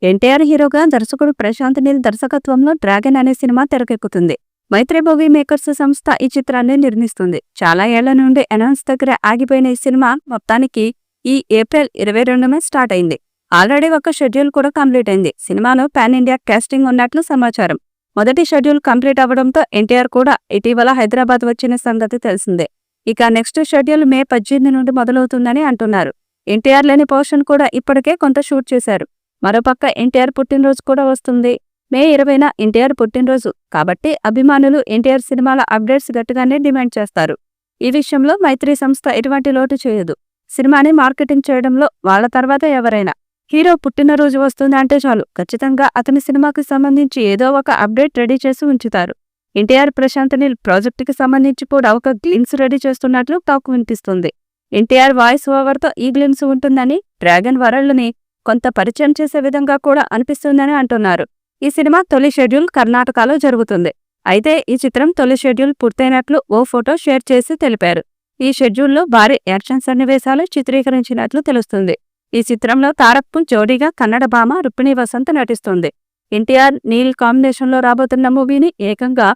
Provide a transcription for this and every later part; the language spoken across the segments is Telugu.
ఎన్టీఆర్ హీరోగా దర్శకుడు ప్రశాంత్ నీల్ దర్శకత్వంలో డ్రాగన్ అనే సినిమా తెరకెక్కుతుంది. మైత్రి మూవీ మేకర్స్ సంస్థ ఈ చిత్రాన్ని నిర్మిస్తుంది. చాలా ఏళ్ల నుండి అనౌన్స్ దగ్గర ఆగిపోయిన ఈ సినిమా మొత్తానికి ఈ ఏప్రిల్ 22న స్టార్ట్ అయింది. ఆల్రెడీ ఒక షెడ్యూల్ కూడా కంప్లీట్ అయింది. సినిమాలో పాన్ ఇండియా కాస్టింగ్ ఉన్నట్లు సమాచారం. మొదటి షెడ్యూల్ కంప్లీట్ అవ్వడంతో ఎన్టీఆర్ కూడా ఇటీవల హైదరాబాద్ వచ్చిన సంగతి తెలిసిందే. ఇక నెక్స్ట్ షెడ్యూల్ మే 18 నుండి మొదలవుతుందని అంటున్నారు. ఎన్టీఆర్ లేని పోర్షన్ కూడా ఇప్పటికే కొంత షూట్ చేశారు. మరోపక్క ఎన్టీఆర్ పుట్టినరోజు కూడా వస్తుంది. మే 20న ఎన్టీఆర్ పుట్టినరోజు కాబట్టి అభిమానులు ఎన్టీఆర్ సినిమాల అప్డేట్స్ గట్టిగానే డిమాండ్ చేస్తారు. ఈ విషయంలో మైత్రి సంస్థ ఎటువంటి లోటు చేయదు. సినిమాని మార్కెటింగ్ చేయడంలో వాళ్ళ తర్వాత ఎవరైనా హీరో పుట్టినరోజు వస్తుంది అంటే చాలు ఖచ్చితంగా అతని సినిమాకి సంబంధించి ఏదో ఒక అప్డేట్ రెడీ చేసి ఉంచుతారు. ఎన్టీఆర్ ప్రశాంత్ నీల్ ప్రాజెక్టుకి సంబంధించి కూడా ఒక గ్లిమ్స్ రెడీ చేస్తున్నట్లు టాక్ వినిపిస్తుంది. ఎన్టీఆర్ వాయిస్ ఓవర్తో ఈ గ్లిమ్స్ ఉంటుందని, డ్రాగన్ వరల్డ్ని కొంత పరిచయం చేసే విధంగా కూడా అనిపిస్తుందని అంటున్నారు. ఈ సినిమా తొలి షెడ్యూల్ కర్ణాటకలో జరుగుతుంది. అయితే ఈ చిత్రం తొలి షెడ్యూల్ పూర్తయినట్లు ఓ ఫోటో షేర్ చేసి తెలిపారు. ఈ షెడ్యూల్లో భారీ యాక్షన్ సన్నివేశాలు చిత్రీకరించినట్లు తెలుస్తుంది. ఈ చిత్రంలో తారక్కు జోడీగా కన్నడ భామ రుక్మిణి వసంత్ నటిస్తుంది. ఎన్టీఆర్ నీల్ కాంబినేషన్లో రాబోతున్న మూవీని ఏకంగా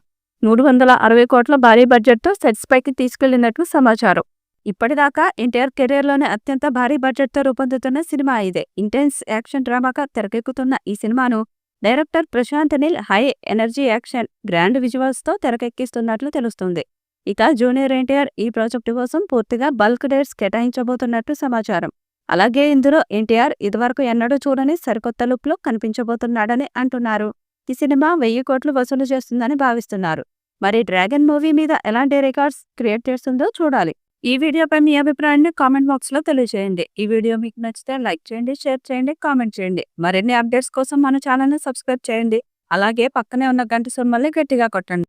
360 కోట్ల భారీ బడ్జెట్తో సెట్స్ పైకి తీసుకెళ్లినట్లు సమాచారం. ఇప్పటిదాకా ఎన్టీఆర్ కెరీర్లోనే అత్యంత భారీ బడ్జెట్తో రూపొందుతున్న సినిమా ఇదే. ఇంటెన్స్ యాక్షన్ డ్రామాగా తెరకెక్కుతున్న ఈ సినిమాను director Prashanth Neel high energy action grand విజువల్స్తో తెరకెక్కిస్తున్నట్లు తెలుస్తుంది. ఇక జూనియర్ ఎన్టీఆర్ ఈ ప్రాజెక్టు కోసం పూర్తిగా బల్క్ డేట్స్ కేటాయించబోతున్నట్టు సమాచారం. అలాగే ఇందులో ఎన్టీఆర్ ఇదివరకు ఎన్నడూ చూడని సరికొత్త లుక్లో కనిపించబోతున్నాడని అంటున్నారు. ఈ సినిమా 1000 కోట్లు వసూలు చేస్తుందని భావిస్తున్నారు. మరి డ్రాగన్ మూవీ మీద ఎలాంటి రికార్డ్స్ క్రియేట్ చేస్తుందో చూడాలి. ఈ వీడియోపై మీ అభిప్రాయాన్ని కామెంట్ బాక్స్లో తెలియజేయండి. ఈ వీడియో మీకు నచ్చితే లైక్ చేయండి, షేర్ చేయండి, కామెంట్ చేయండి. మరిన్ని అప్డేట్స్ కోసం మన ఛానల్ని సబ్స్క్రైబ్ చేయండి. అలాగే పక్కనే ఉన్న గంట సింబల్ని గట్టిగా కొట్టండి.